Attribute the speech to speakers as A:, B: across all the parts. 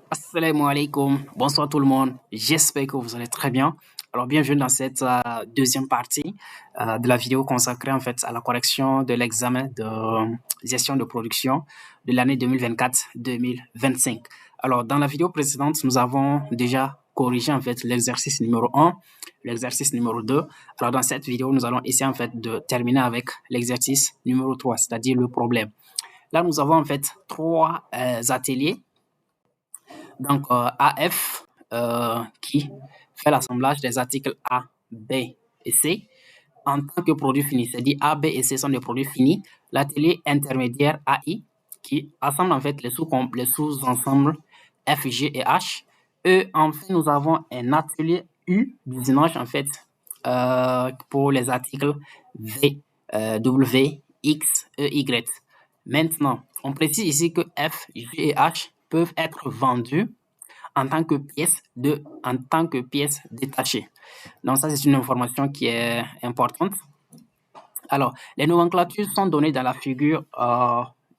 A: Assalamu alaikum, bonsoir tout le monde, j'espère que vous allez très bien. Alors bienvenue dans cette deuxième partie de la vidéo consacrée en fait à la correction de l'examen de gestion de production de l'année 2024-2025. Alors dans la vidéo précédente, nous avons déjà corrigé en fait l'exercice numéro 1, l'exercice numéro 2. Alors dans cette vidéo, nous allons essayer en fait de terminer avec l'exercice numéro 3, c'est-à-dire le problème. Là, nous avons en fait trois ateliers. Donc, AF qui fait l'assemblage des articles A, B et C en tant que produit fini. C'est-à-dire A, B et C sont des produits finis. L'atelier intermédiaire AI qui assemble en fait les sous-ensembles F, G et H. Et enfin, nous avons un atelier U d'usinage en fait pour les articles V, W, X et Y. Maintenant, on précise ici que F, G et H peuvent être vendus en tant que pièces détachées. Donc ça, c'est une information qui est importante. Alors, les nomenclatures sont données dans la figure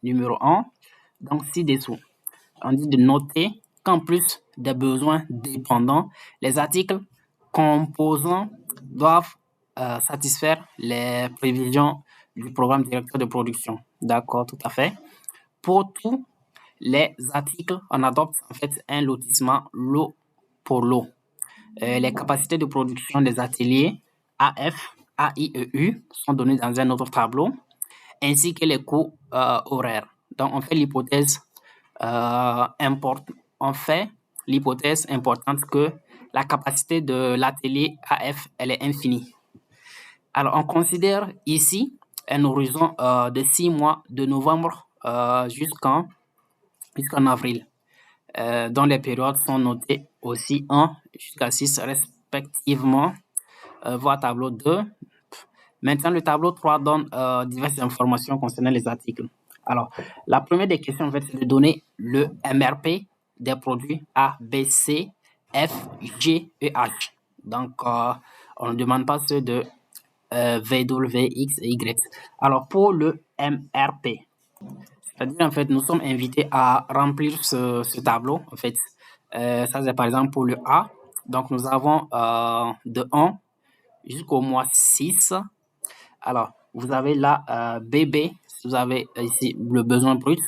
A: numéro 1, donc ci-dessous. On dit de noter qu'en plus des besoins dépendants, les articles composants doivent satisfaire les prévisions du programme directeur de production. D'accord, tout à fait. Pour tous les articles, on adopte en fait un lotissement lot pour lot. Les capacités de production des ateliers AF, AIEU sont données dans un autre tableau, ainsi que les coûts horaires. Donc, on fait l'hypothèse importante que la capacité de l'atelier AF, elle est infinie. Alors, on considère ici un horizon de 6 mois, de novembre jusqu'en avril, dont les périodes sont notées aussi 1 jusqu'à 6 respectivement. Voir tableau 2. Maintenant, le tableau 3 donne diverses informations concernant les articles. Alors, la première des questions, en fait, c'est de donner le MRP des produits A, B, C, F, G et H. Donc, on ne demande pas ceux de V, W, X et Y. Alors, pour le MRP, c'est-à-dire, en fait, nous sommes invités à remplir ce tableau. En fait, ça, c'est par exemple pour le A. Donc, nous avons de 1 jusqu'au mois 6. Alors, vous avez là BB, vous avez ici le besoin brut.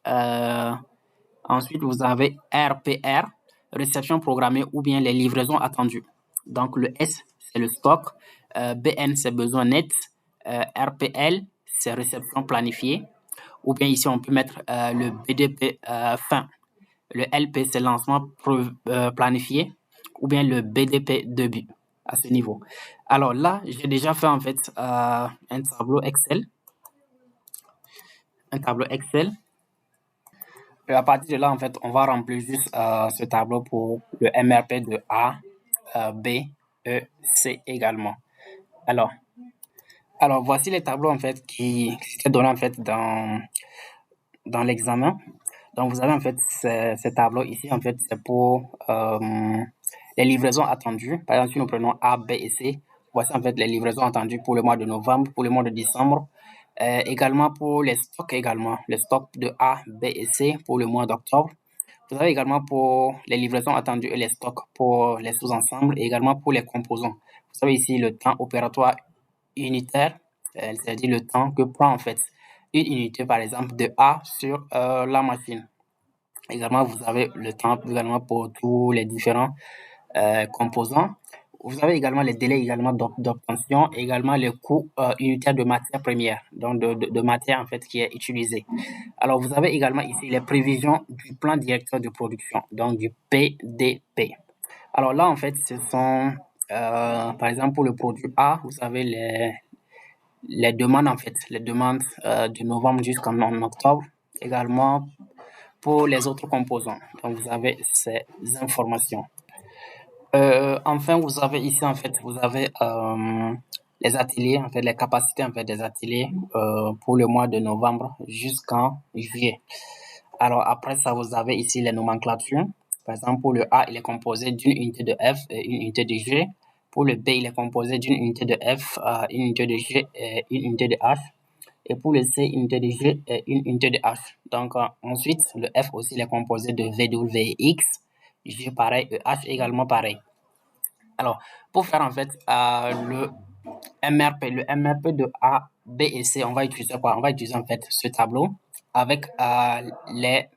A: Ensuite, vous avez RPR, réception programmée ou bien les livraisons attendues. Donc, le S, c'est le stock. BN, c'est besoin net. RPL, c'est réception planifiée. Ou bien ici, on peut mettre le BDP fin. Le LP, c'est lancement planifié. Ou bien le BDP début à ce niveau. Alors là, j'ai déjà fait en fait un tableau Excel. Et à partir de là, en fait, on va remplir juste ce tableau pour le MRP de A, B, E, C également. Alors voici les tableaux en fait qui étaient donnés en fait dans l'examen. Donc vous avez en fait ces tableaux ici en fait c'est pour les livraisons attendues. Par exemple, si nous prenons A, B et C, voici en fait les livraisons attendues pour le mois de novembre, pour le mois de décembre. Également pour les stocks les stocks de A, B et C pour le mois d'octobre. Vous avez également pour les livraisons attendues et les stocks pour les sous-ensembles et également pour les composants. Vous avez ici le temps opératoire unitaire, c'est-à-dire le temps que prend en fait une unité par exemple de A sur la machine. Également, vous avez le temps également pour tous les différents composants. Vous avez également les délais également d'obtention, également les coûts unitaires de matière première, donc de matière en fait qui est utilisée. Alors vous avez également ici les prévisions du plan directeur de production, donc du PDP. Alors là en fait ce sont par exemple pour le produit A, vous avez les demandes en fait, les demandes de novembre jusqu'en octobre, également pour les autres composants. Donc vous avez ces informations. Enfin, vous avez ici en fait, vous avez les ateliers, en fait, les capacités en fait des ateliers pour le mois de novembre jusqu'en juillet. Alors après ça, vous avez ici les nomenclatures. Par exemple, pour le A, il est composé d'une unité de F et une unité de G. Pour le B, il est composé d'une unité de F, une unité de G et une unité de H. Et pour le C, unité de G et une unité de H. Donc, ensuite, le F aussi, il est composé de V, W et X. G pareil, et H également pareil. Alors, pour faire en fait le MRP, de A, B et C, on va utiliser quoi? On va utiliser en fait ce tableau avec les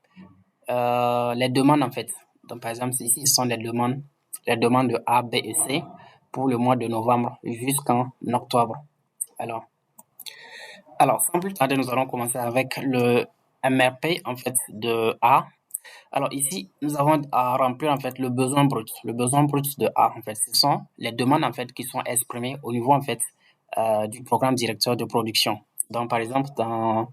A: demandes en fait. Donc, par exemple, ici, ce sont les demandes de A, B et C pour le mois de novembre jusqu'en octobre. Alors, sans plus tarder, nous allons commencer avec le MRP en fait de A. Alors ici, nous avons à remplir en fait le besoin brut. Le besoin brut de A, en fait, ce sont les demandes en fait qui sont exprimées au niveau en fait du programme directeur de production. Donc par exemple, dans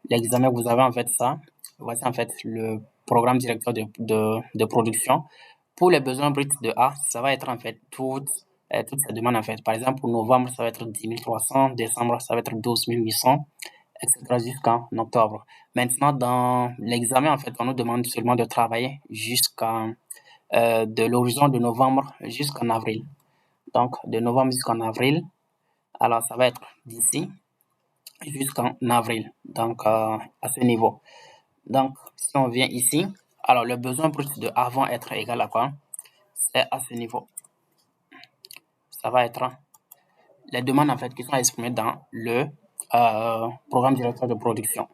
A: l'examen, vous avez en fait ça. Voici en fait le programme directeur de production. Pour les besoins bruts de A, ça va être en fait toutes ces demandes en fait. Par exemple, pour novembre, ça va être 10 300, décembre, ça va être 12 800, etc. jusqu'en octobre. Maintenant, dans l'examen, en fait, on nous demande seulement de travailler de l'horizon de novembre jusqu'en avril. Donc, de novembre jusqu'en avril, alors ça va être d'ici jusqu'en avril, donc à ce niveau. Donc, si on vient ici, alors le besoin brut de A va être égal à quoi? C'est à ce niveau. Ça va être les demandes en fait qui sont exprimées dans le programme directeur de production.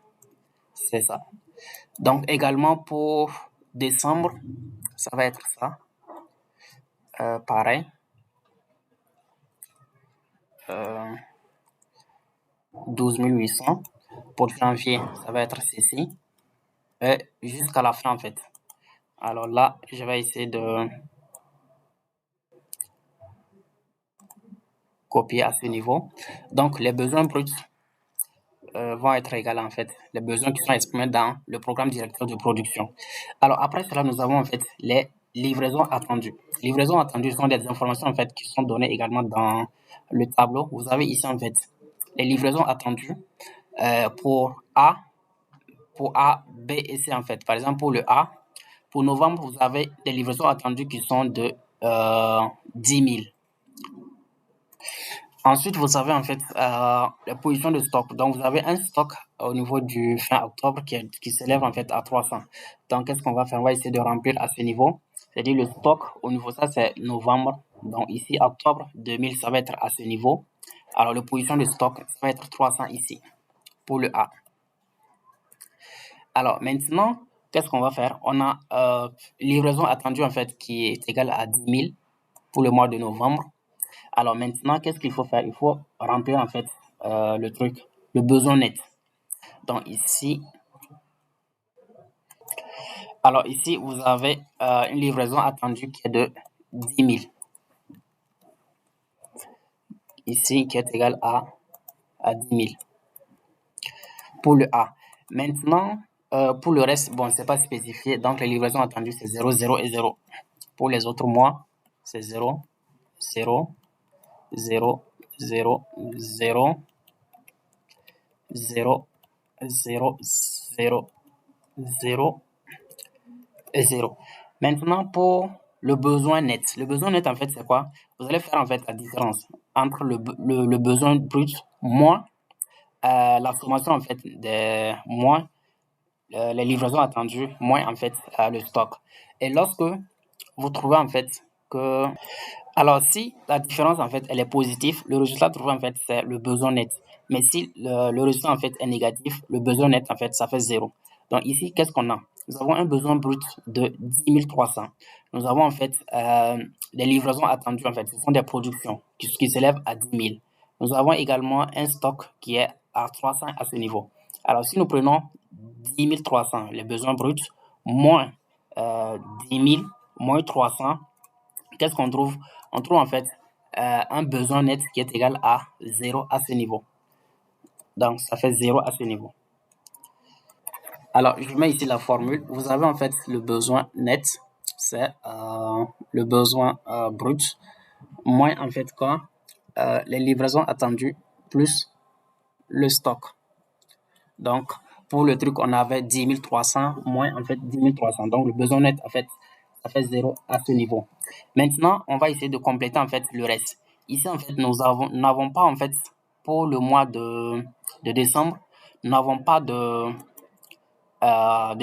A: C'est ça. Donc, également pour décembre, ça va être ça. Pareil. 12 800. Pour janvier, ça va être ceci. Et jusqu'à la fin, en fait. Alors là, je vais essayer de copier à ce niveau. Donc, les besoins bruts vont être égaux, en fait. Les besoins qui sont exprimés dans le programme directeur de production. Alors, après cela, nous avons, en fait, les livraisons attendues. Livraisons attendues sont des informations, en fait, qui sont données également dans le tableau. Vous avez ici, en fait, les livraisons attendues pour A, B et C, en fait. Par exemple, pour le A, pour novembre, vous avez des livraisons attendues qui sont de 10 000. Ensuite, vous avez en fait la position de stock. Donc, vous avez un stock au niveau du fin octobre qui s'élève en fait à 300. Donc, qu'est-ce qu'on va faire? On va essayer de remplir à ce niveau. C'est-à-dire le stock au niveau, ça c'est novembre. Donc, ici, octobre 2000, ça va être à ce niveau. Alors, la position de stock, ça va être 300 ici pour le A. Alors, maintenant, qu'est-ce qu'on va faire? On a livraison attendue en fait qui est égale à 10 000 pour le mois de novembre. Alors maintenant, qu'est-ce qu'il faut faire? Il faut remplir en fait le truc, le besoin net. Donc ici, alors ici, vous avez une livraison attendue qui est de 10 000. Ici, qui est égale à 10 000 pour le A. Maintenant, pour le reste, bon, c'est pas spécifié. Donc les livraisons attendues, c'est 0, 0 et 0. Pour les autres mois, c'est 0, 0, 0, 0, 0, 0, 0, 0, 0 et 0. Maintenant, pour le besoin net. Le besoin net, en fait, c'est quoi? Vous allez faire, en fait, la différence entre le besoin brut moins la sommation, en fait, des moins les livraisons attendues, moins, en fait, le stock. Et lorsque vous trouvez, en fait, que... Alors, si la différence, en fait, elle est positive, le résultat trouvé, en fait, c'est le besoin net. Mais si le résultat, en fait, est négatif, le besoin net, en fait, ça fait 0. Donc, ici, qu'est-ce qu'on a? Nous avons un besoin brut de 10 300. Nous avons, en fait, des livraisons attendues, en fait. Ce sont des productions qui s'élèvent à 10 000. Nous avons également un stock qui est à 300 à ce niveau. Alors, si nous prenons 10 300, les besoins bruts, moins 10 000, moins 300, qu'est-ce qu'on trouve? On trouve en fait un besoin net qui est égal à 0 à ce niveau. Donc, ça fait 0 à ce niveau. Alors, je mets ici la formule. Vous avez en fait le besoin net, c'est le besoin brut, moins en fait quoi? Les livraisons attendues plus le stock. Donc, pour le truc, on avait 10 300 moins en fait 10 300. Donc, le besoin net, en fait, ça fait 0 à ce niveau. Maintenant, on va essayer de compléter en fait le reste. Ici, en fait, nous n'avons pas en fait pour le mois de décembre, nous n'avons pas de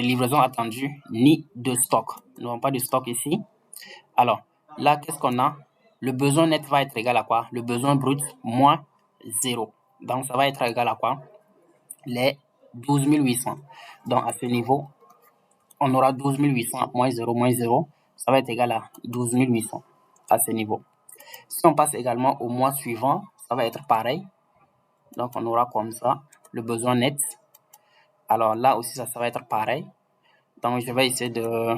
A: livraison attendue ni de stock. Nous n'avons pas de stock ici. Alors, là, qu'est-ce qu'on a? Le besoin net va être égal à quoi? Le besoin brut moins 0. Donc, ça va être égal à quoi? Les 12 800. Donc, à ce niveau, on aura 12 800 moins 0, ça va être égal à 12 800 à ce niveau. Si on passe également au mois suivant, ça va être pareil. Donc, on aura comme ça le besoin net. Alors là aussi, ça va être pareil. Donc, je vais essayer de...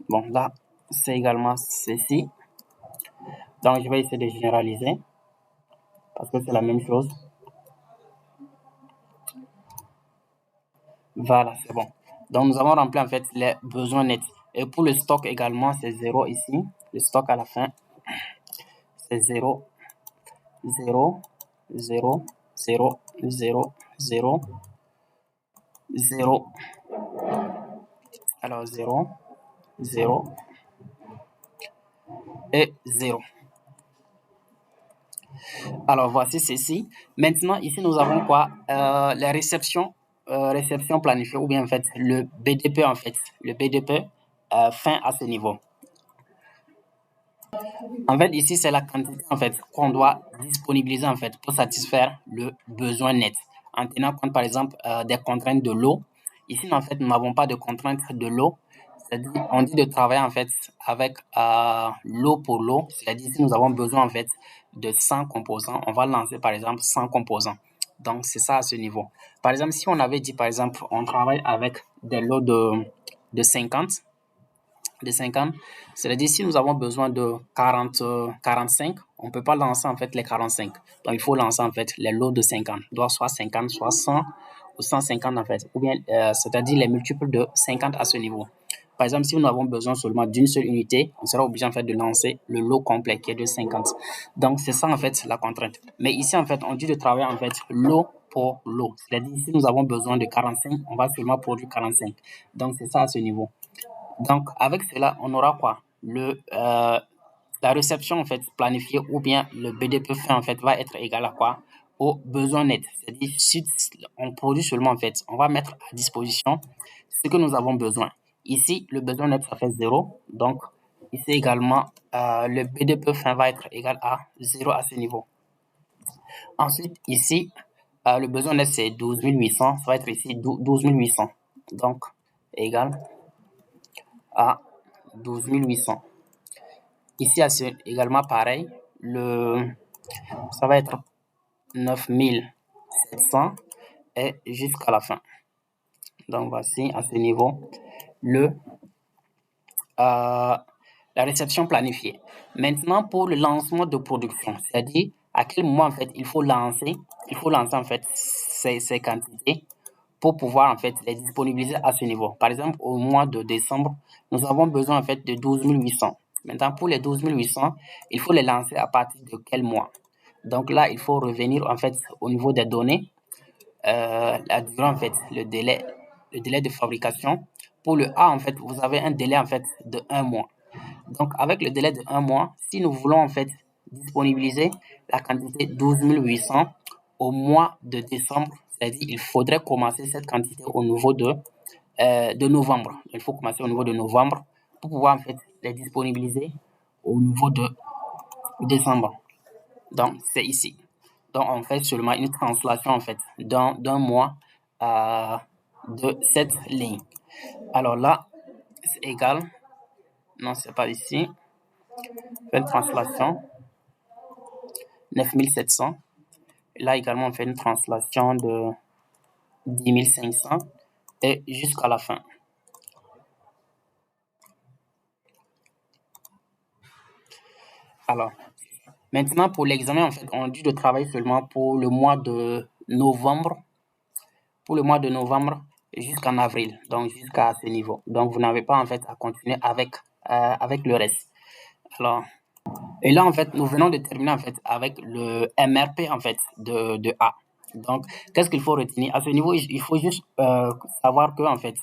A: Bon, là, c'est également ceci. Donc, je vais essayer de généraliser parce que c'est la même chose. Voilà, c'est bon. Donc, nous avons rempli en fait les besoins nets. Et pour le stock également, c'est 0 ici. Le stock à la fin, c'est 0, 0, 0, 0, 0, 0, 0. Alors, 0, 0 et 0. Alors, voici ceci. Maintenant, ici, nous avons quoi? Les réceptions planifiées ou bien en fait le BDP en fait. Le BDP fin à ce niveau. En fait, ici, c'est la quantité en fait qu'on doit disponibiliser en fait pour satisfaire le besoin net. En tenant compte par exemple des contraintes de l'eau. Ici, en fait, nous n'avons pas de contraintes de l'eau. C'est-à-dire, on dit de travailler en fait avec l'eau pour l'eau. C'est-à-dire, si nous avons besoin en fait de 100 composants, on va lancer par exemple 100 composants. Donc, c'est ça à ce niveau. Par exemple, si on avait dit par exemple, on travaille avec des lots de 50, c'est-à-dire si nous avons besoin de 45, on ne peut pas lancer en fait les 45. Donc il faut lancer en fait les lots de 50. Donc soit 50, soit 100 ou 150 en fait. Ou bien, c'est-à-dire les multiples de 50 à ce niveau. Par exemple, si nous avons besoin seulement d'une seule unité, on sera obligé en fait de lancer le lot complet qui est de 50. Donc c'est ça en fait la contrainte. Mais ici en fait, on dit de travailler en fait lot pour lot. C'est-à-dire si nous avons besoin de 45, on va seulement produire 45. Donc c'est ça à ce niveau. Donc, avec cela, on aura quoi? La réception en fait planifiée ou bien le BDP fait en fait va être égal à quoi? Au besoin net. C'est-à-dire, si on produit seulement en fait, on va mettre à disposition ce que nous avons besoin. Ici, le besoin net, ça fait 0. Donc, ici également, le BDP fin va être égal à 0 à ce niveau. Ensuite, ici, le besoin net, c'est 12 800. Ça va être ici 12 800. Donc, égal à 12 800. Ici, c'est également pareil. Ça va être 9 700 et jusqu'à la fin. Donc, voici à ce niveau la réception planifiée. Maintenant, pour le lancement de production, c'est-à-dire à quel moment en fait il faut lancer en fait ces quantités pour pouvoir en fait les disponibiliser à ce niveau. Par exemple, au mois de décembre, nous avons besoin en fait de 12 800. Maintenant, pour les 12 800, il faut les lancer à partir de quel mois? Donc là, il faut revenir en fait au niveau des données, la durée en fait, le délai de fabrication. Pour le A, en fait, vous avez un délai en fait de 1 mois. Donc, avec le délai de 1 mois, si nous voulons en fait disponibiliser la quantité 12 800 au mois de décembre, c'est-à-dire il faudrait commencer cette quantité au niveau de novembre. Il faut commencer au niveau de novembre pour pouvoir en fait les disponibiliser au niveau de décembre. Donc, c'est ici. Donc, on fait seulement une translation en fait d'un mois de cette ligne. Alors là, c'est égal. Non, c'est pas ici. On fait une translation. 9700. Là également, on fait une translation de 10 500 et jusqu'à la fin. Alors, maintenant pour l'examen, en fait, on dit de travailler seulement pour le mois de novembre. Pour le mois de novembre jusqu'en avril, donc jusqu'à ce niveau. Donc, vous n'avez pas en fait à continuer avec le reste. Alors, et là, en fait, nous venons de terminer en fait avec le MRP en fait de A. Donc, qu'est-ce qu'il faut retenir? À ce niveau, il faut juste savoir que en fait,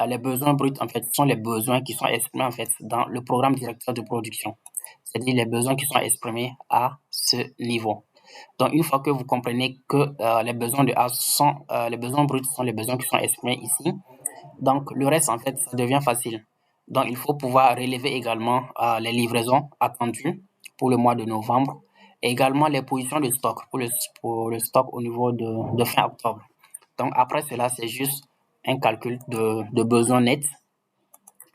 A: les besoins bruts en fait sont les besoins qui sont exprimés en fait dans le programme directeur de production. C'est-à-dire les besoins qui sont exprimés à ce niveau. Donc, une fois que vous comprenez que les besoins de A sont, les besoins bruts sont les besoins qui sont exprimés ici, donc le reste, en fait, ça devient facile. Donc, il faut pouvoir relever également les livraisons attendues pour le mois de novembre et également les positions de stock pour le stock au niveau de fin octobre. Donc, après cela, c'est juste un calcul de besoins nets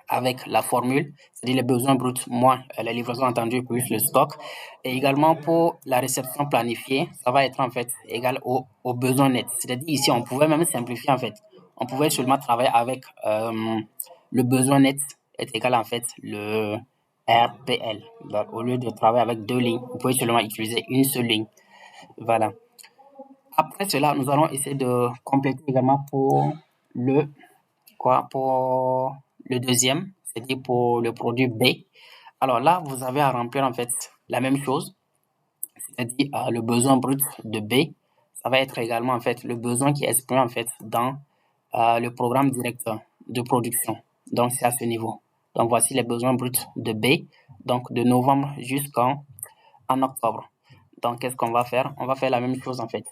A: avec la formule, c'est-à-dire les besoins bruts moins les livraisons attendues plus le stock. Et également pour la réception planifiée, ça va être en fait égal au besoin net. C'est-à-dire ici, on pouvait même simplifier en fait. On pouvait seulement travailler avec le besoin net est égal en fait le RPL. Donc, au lieu de travailler avec deux lignes, vous pouvez seulement utiliser une seule ligne. Voilà. Après cela, nous allons essayer de compléter également pour le pour le deuxième, c'est-à-dire pour le produit B. Alors là, vous avez à remplir en fait la même chose, c'est-à-dire le besoin brut de B. Ça va être également en fait le besoin qui est exprimé en fait dans le programme directeur de production. Donc c'est à ce niveau. Donc voici les besoins bruts de B, donc de novembre jusqu'en octobre. Donc qu'est-ce qu'on va faire? On va faire la même chose en fait.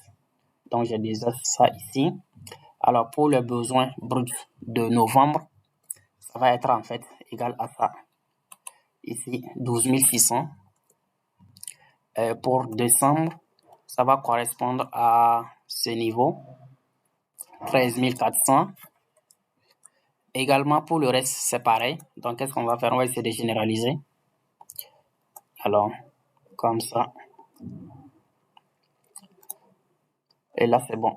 A: Donc j'ai déjà ça ici. Alors pour le besoin brut de novembre, ça va être en fait égal à ça. Ici, 12 600. Pour décembre, ça va correspondre à ce niveau, 13 400. Également, pour le reste, c'est pareil. Donc, qu'est-ce qu'on va faire? On va essayer de généraliser. Alors, comme ça. Et là, c'est bon.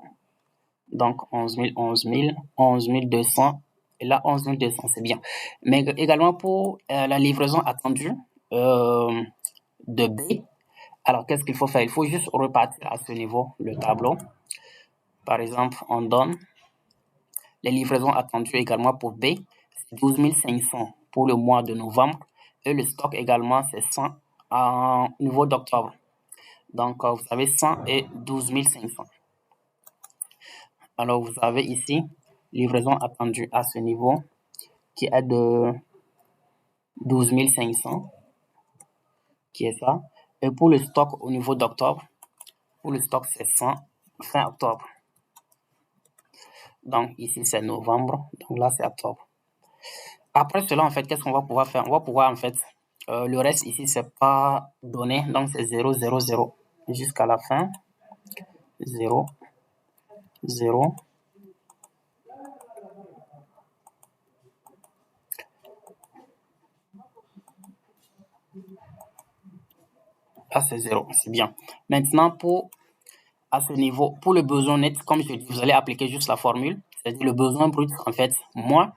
A: Donc, 11 000, 11 000, 11 200. Et là, 11 200, c'est bien. Mais également pour la livraison attendue de B. Alors, qu'est-ce qu'il faut faire? Il faut juste repartir à ce niveau le tableau. Par exemple, on donne les livraisons attendues également pour B, c'est 12 500 pour le mois de novembre. Et le stock également, c'est 100 au niveau d'octobre. Donc, vous avez 100 et 12 500. Alors, vous avez ici livraison attendue à ce niveau qui est de 12 500, qui est ça. Et pour le stock au niveau d'octobre, pour le stock, c'est 100 fin octobre. Donc, ici, c'est novembre. Donc, là, c'est octobre. Après cela, en fait, qu'est-ce qu'on va pouvoir faire? On va pouvoir, en fait, le reste ici, c'est pas donné. Donc, c'est 0, 0, 0 jusqu'à la fin. 0, 0. Là, c'est 0. C'est bien. Maintenant, à ce niveau, pour le besoin net, comme je dis, vous allez appliquer juste la formule. C'est-à-dire le besoin brut, en fait, moins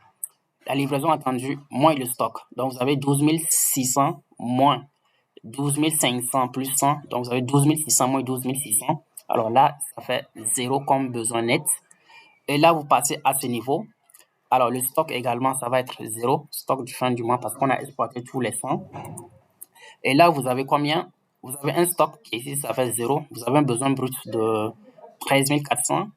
A: la livraison attendue, moins le stock. Donc, vous avez 12 600 moins 12 500 plus 100. Donc, vous avez 12 600 moins 12 600. Alors là, ça fait 0 comme besoin net. Et là, vous passez à ce niveau. Alors, le stock également, ça va être 0, stock du fin du mois, parce qu'on a exploité tous les 100. Et là, vous avez combien? Vous avez un stock qui ici, ça fait 0. Vous avez un besoin brut de 13 400.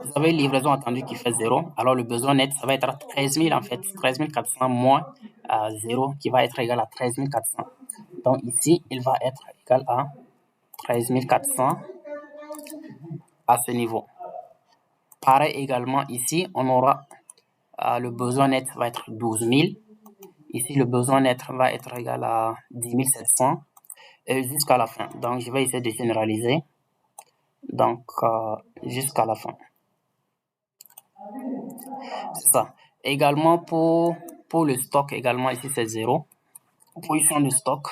A: Vous avez une livraison attendue qui fait 0. Alors, le besoin net, ça va être 13 000 en fait. 13 400 moins 0 qui va être égal à 13 400. Donc, ici, il va être égal à 13 400 à ce niveau. Pareil également ici, on aura le besoin net va être 12 000. Ici, le besoin net va être égal à 10 700 et jusqu'à la fin. Donc, je vais essayer de généraliser. Donc, jusqu'à la fin. C'est ça. Également, pour le stock, également, ici, c'est 0. Position de stock,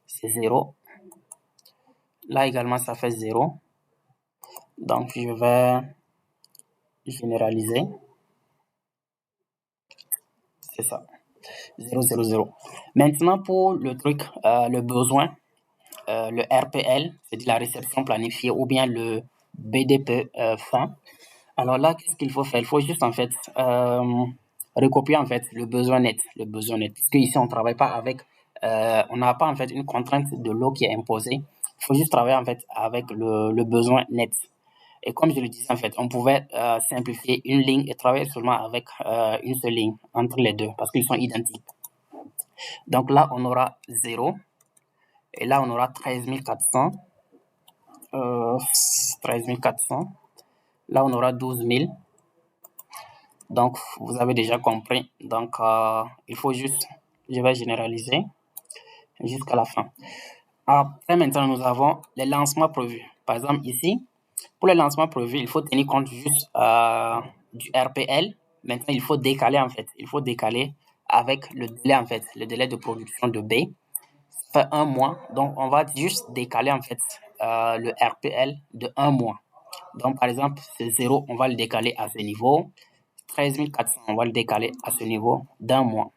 A: c'est 0. Là, également, ça fait 0. Donc, je vais généraliser. C'est ça. 0, 0, 0. Maintenant, pour le truc, le besoin, le RPL, c'est-à-dire la réception planifiée, ou bien le BDP fin. Alors là, qu'est-ce qu'il faut faire? Il faut juste en fait recopier en fait le besoin net, puisque ici on ne travaille pas avec, on n'a pas en fait une contrainte de l'eau qui est imposée. Il faut juste travailler en fait avec le besoin net. Et comme je le disais en fait, on pouvait simplifier une ligne et travailler seulement avec une seule ligne entre les deux parce qu'ils sont identiques. Donc là, on aura 0. Et là, on aura 13 400. 13 400. Là, on aura 12 000. Donc, vous avez déjà compris. Donc, il faut juste, je vais généraliser jusqu'à la fin. Après, maintenant, nous avons les lancements prévus. Par exemple, ici, pour les lancements prévus, il faut tenir compte juste du RPL. Maintenant, il faut décaler, en fait. Il faut décaler avec le délai, en fait, le délai de production de B. Ça fait 1 mois. Donc, on va juste décaler, en fait, le RPL de 1 mois. Donc, par exemple, c'est 0, on va le décaler à ce niveau. 13 400, on va le décaler à ce niveau d'1 mois.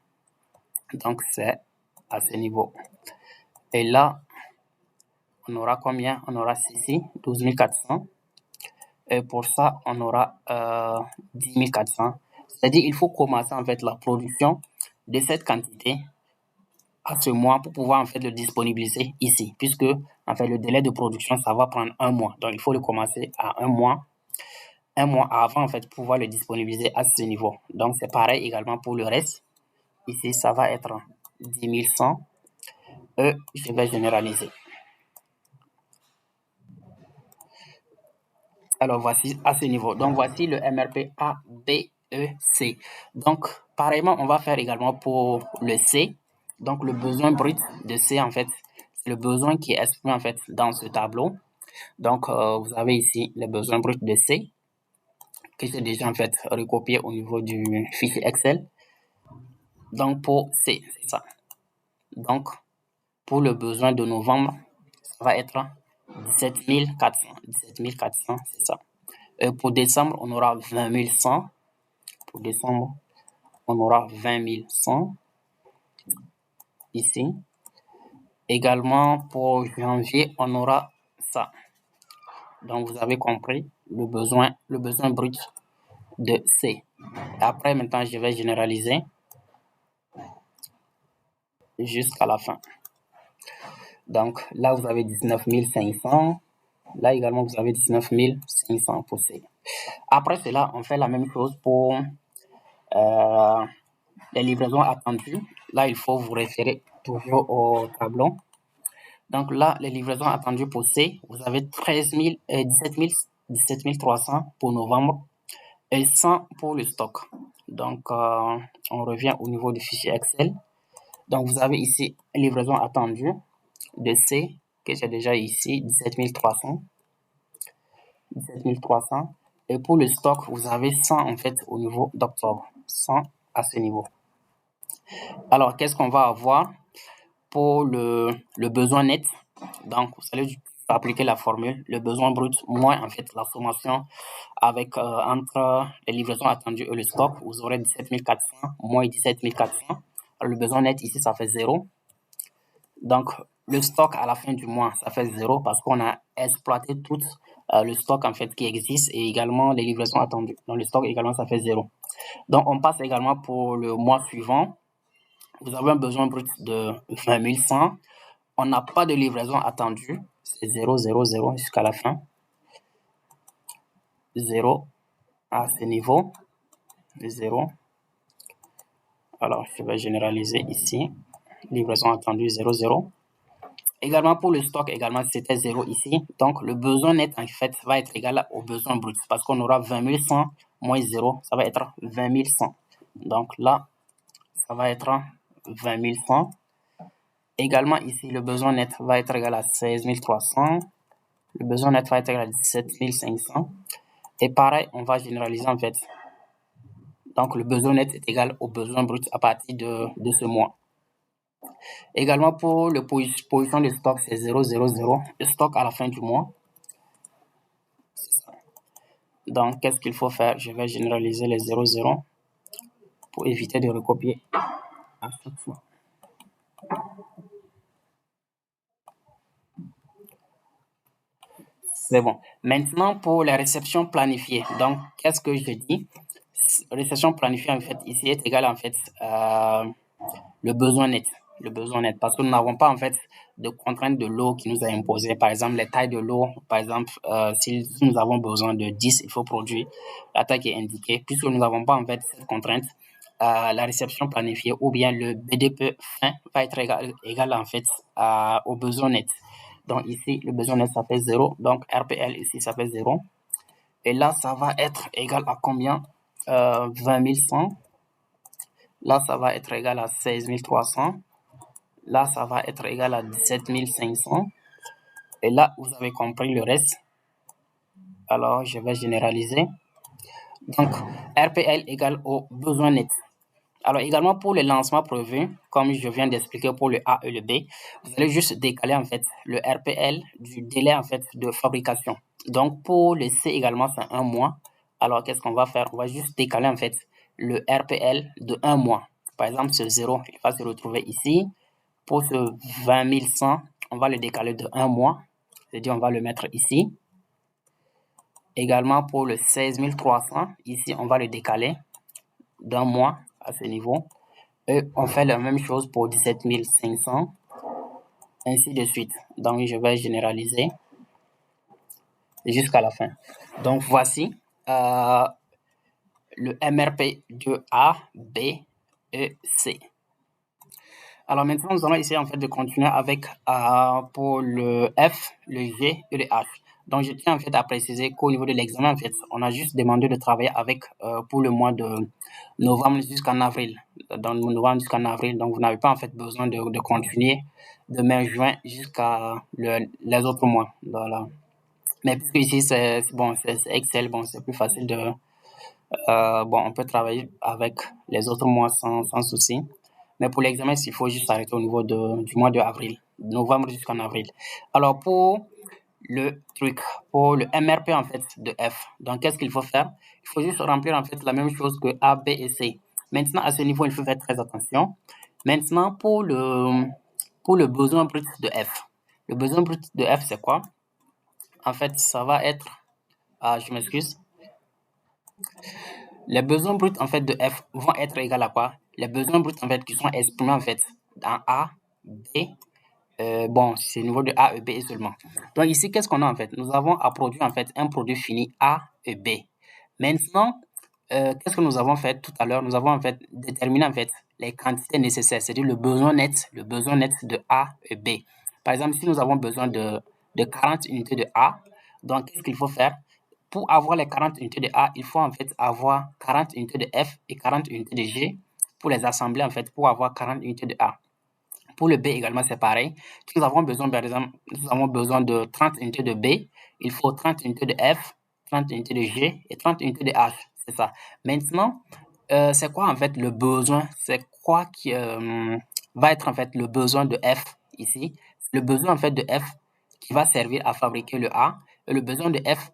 A: Donc, c'est à ce niveau. Et là, on aura combien? On aura ici 12 400. Et pour ça, on aura 10 400. C'est-à-dire il faut commencer en fait la production de cette quantité à ce mois pour pouvoir en fait le disponibiliser ici, puisque en fait le délai de production ça va prendre 1 mois. Donc il faut le commencer à 1 mois avant en fait pour pouvoir le disponibiliser à ce niveau. Donc c'est pareil également pour le reste. Ici ça va être 10 100 et je vais généraliser. Alors, voici à ce niveau. Donc, voici le MRP A, B, E, C. Donc, pareillement, on va faire également pour le C. Donc, le besoin brut de C, en fait, c'est le besoin qui est exprimé, en fait, dans ce tableau. Donc, vous avez ici le besoin brut de C, que j'ai déjà, en fait, recopié au niveau du fichier Excel. Donc, pour C, c'est ça. Donc, pour le besoin de novembre, ça va être 17 400. 17 400, c'est ça. Pour décembre, on aura 20 100. Pour décembre, on aura 20 100 ici. Également, pour janvier, on aura ça. Donc, vous avez compris le besoin brut de C. Après, maintenant, je vais généraliser jusqu'à la fin. Donc, là, vous avez 19 500. Là également, vous avez 19 500 pour C. Après cela, on fait la même chose pour les livraisons attendues. Là, il faut vous référer toujours au tableau. Donc là, les livraisons attendues pour C, vous avez 17 300 pour novembre et 100 pour le stock. Donc, on revient au niveau du fichier Excel. Donc, vous avez ici une livraison attendue de C, que j'ai déjà ici, 17 300. 17 300. Et pour le stock, vous avez 100 en fait au niveau d'octobre. 100 à ce niveau. Alors, qu'est-ce qu'on va avoir pour le besoin net? Donc, vous allez appliquer la formule, le besoin brut moins en fait la sommation avec entre les livraisons attendues et le stock, vous aurez 17 400 moins 17 400. Alors, le besoin net ici, ça fait 0. Donc, le stock à la fin du mois, ça fait 0 parce qu'on a exploité tout le stock en fait qui existe et également les livraisons attendues. Donc, le stock également, ça fait 0. Donc, on passe également pour le mois suivant. Vous avez un besoin brut de 20 100. On n'a pas de livraison attendue. C'est 0, 0, 0 jusqu'à la fin. 0 à ce niveau. 0. Alors, je vais généraliser ici. Livraison attendue 0, 0. Également pour le stock, également c'était 0 ici. Donc, le besoin net en fait va être égal au besoin brut parce qu'on aura 20 100 moins 0. Ça va être 20 100. Donc là, ça va être 20 100. Également ici, le besoin net va être égal à 16 300. Le besoin net va être égal à 17 500. Et pareil, on va généraliser en fait. Donc, le besoin net est égal au besoin brut à partir de ce mois. Également, pour le position de stock, c'est 0, 0, 0. Le stock à la fin du mois. Donc, qu'est-ce qu'il faut faire? Je vais généraliser les 0, 0 pour éviter de recopier à chaque fois. C'est bon. Maintenant, pour la réception planifiée. Donc, qu'est-ce que je dis? Réception planifiée, en fait, ici est égal, en fait, le besoin net. Le besoin net. Parce que nous n'avons pas, en fait, de contraintes de l'eau qui nous a imposé. Par exemple, les tailles de l'eau. Par exemple, si nous avons besoin de 10, il faut produire la taille qui est indiquée. Puisque nous n'avons pas, en fait, cette contrainte, la réception planifiée ou bien le BDP fin va être égal en fait, au besoin net. Donc ici, le besoin net, ça fait 0. Donc RPL ici, ça fait 0. Et là, ça va être égal à combien? 20 100. Là, ça va être égal à 16 300. Là, ça va être égal à 17 500. Et là, vous avez compris le reste. Alors, je vais généraliser. Donc, RPL égale au besoin net. Alors, également pour les lancements prévus, comme je viens d'expliquer pour le A et le B, vous allez juste décaler en fait le RPL du délai en fait de fabrication. Donc, pour le C également, c'est 1 mois. Alors, qu'est-ce qu'on va faire? On va juste décaler en fait le RPL de 1 mois. Par exemple, ce 0, il va se retrouver ici. Pour ce 20 100, on va le décaler de 1 mois. C'est-à-dire, on va le mettre ici. Également pour le 16 300, ici, on va le décaler d'un mois à ce niveau. Et on fait la même chose pour 17 500, ainsi de suite. Donc, je vais généraliser jusqu'à la fin. Donc, voici le MRP de A, B et C. Alors maintenant, nous allons essayer en fait de continuer avec pour le F, le G et le H. Donc je tiens en fait à préciser qu'au niveau de l'examen, en fait, on a juste demandé de travailler avec pour le mois de novembre jusqu'en avril. Dans novembre jusqu'en avril, donc vous n'avez pas en fait besoin de continuer de mai, juin jusqu'à les autres mois. Voilà. Mais puisque ici c'est bon, c'est Excel, bon, c'est plus facile de bon, on peut travailler avec les autres mois sans souci. Mais pour l'examen, il faut juste s'arrêter au niveau du mois de avril, novembre jusqu'en avril. Alors, pour le truc, pour le MRP en fait de F, donc qu'est-ce qu'il faut faire? Il faut juste remplir en fait la même chose que A, B et C. Maintenant, à ce niveau, il faut faire très attention. Maintenant, pour le besoin brut de F. Le besoin brut de F, c'est quoi? En fait, ça va être, je m'excuse, les besoins bruts en fait de F vont être égaux à quoi? Les besoins bruts en fait qui sont exprimés en fait dans A, B, bon, c'est au niveau de A et B seulement. Donc ici, qu'est-ce qu'on a en fait? Nous avons à produire en fait un produit fini A et B. Maintenant, qu'est-ce que nous avons fait tout à l'heure? Nous avons en fait déterminé en fait les quantités nécessaires, c'est-à-dire le besoin net de A et B. Par exemple, si nous avons besoin de 40 unités de A, donc qu'est-ce qu'il faut faire? Pour avoir les 40 unités de A, il faut en fait avoir 40 unités de F et 40 unités de G pour les assembler en fait pour avoir 40 unités de A. Pour le B également, c'est pareil. Si nous avons besoin, par exemple, nous avons besoin de 30 unités de B, il faut 30 unités de F, 30 unités de G et 30 unités de H. C'est ça. Maintenant, c'est quoi en fait le besoin? C'est quoi qui va être en fait le besoin de F ici? Le besoin en fait de F qui va servir à fabriquer le A et le besoin de F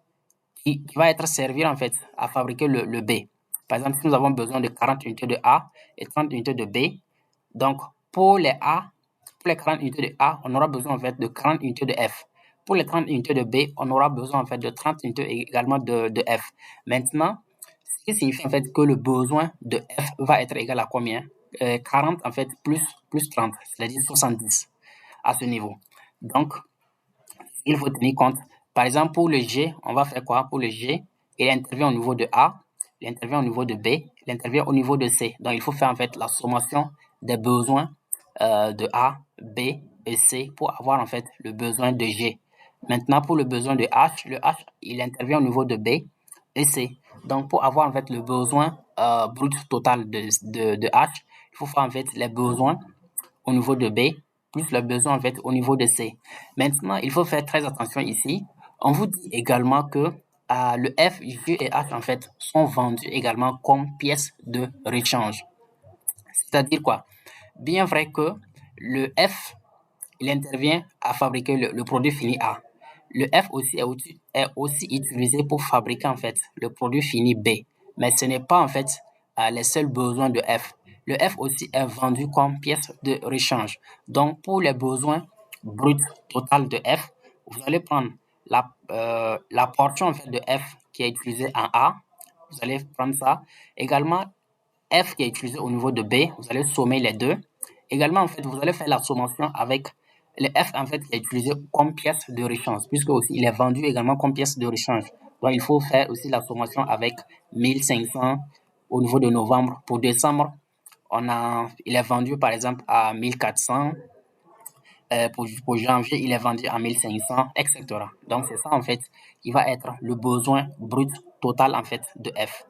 A: qui va être servir en fait à fabriquer le B. Par exemple, si nous avons besoin de 40 unités de A et 30 unités de B, donc pour les A, pour les 40 unités de A, on aura besoin en fait de 40 unités de F. Pour les 30 unités de B, on aura besoin en fait de 30 unités également de F. Maintenant, ce qui signifie en fait que le besoin de F va être égal à combien? 40 en fait plus 30, c'est-à-dire 70 à ce niveau. Donc, il faut tenir compte. Par exemple, pour le G, on va faire quoi? Pour le G, il intervient au niveau de A, il intervient au niveau de B, il intervient au niveau de C. Donc, il faut faire en fait la sommation des besoins de A, B et C pour avoir en fait le besoin de G. Maintenant, pour le besoin de H, le H, il intervient au niveau de B et C. Donc, pour avoir en fait le besoin brut total de H, il faut faire en fait les besoins au niveau de B, plus le besoin en fait au niveau de C. Maintenant, il faut faire très attention ici. On vous dit également que le F, G et H en fait sont vendus également comme pièces de rechange. C'est-à-dire quoi? Bien vrai que le F, il intervient à fabriquer le produit fini A. Le F aussi est aussi utilisé pour fabriquer en fait le produit fini B. Mais ce n'est pas en fait les seuls besoins de F. Le F aussi est vendu comme pièce de rechange. Donc pour les besoins bruts total de F, vous allez prendre la portion en fait de F qui est utilisée en A. Vous allez prendre ça. Également, F qui est utilisé au niveau de B, vous allez sommer les deux. Également, en fait, vous allez faire la sommation avec le F en fait qui est utilisé comme pièce de rechange, puisque aussi il est vendu également comme pièce de rechange. Donc il faut faire aussi la sommation avec 1500 au niveau de novembre. Pour décembre, il est vendu par exemple à 1400. pour janvier, il est vendu à 1500, etc. Donc, c'est ça, en fait, qui va être le besoin brut total, en fait, de F.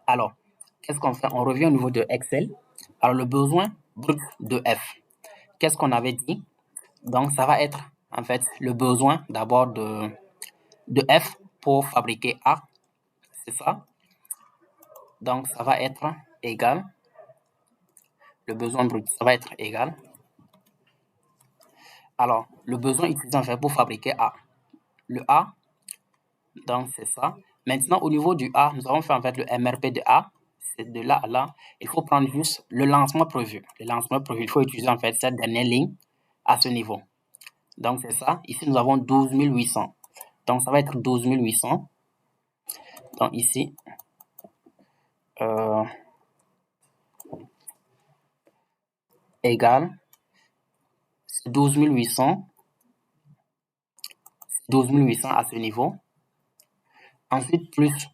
A: Alors, qu'est-ce qu'on fait? On revient au niveau de Excel. Alors, le besoin brut de F. Qu'est-ce qu'on avait dit? Donc, ça va être, en fait, le besoin d'abord de F pour fabriquer A. C'est ça. Donc, ça va être égal. Le besoin brut, ça va être égal. Alors, le besoin utilisé en fait pour fabriquer A. Le A, donc c'est ça. Maintenant, au niveau du A, nous avons fait en fait le MRP de A. C'est de là à là. Il faut prendre juste le lancement prévu. Le lancement prévu, il faut utiliser en fait cette dernière ligne à ce niveau. Donc, c'est ça. Ici, nous avons 12 800. Donc, ça va être 12 800. Donc, ici, égal 12 800. 12 800 à ce niveau. Ensuite, plus,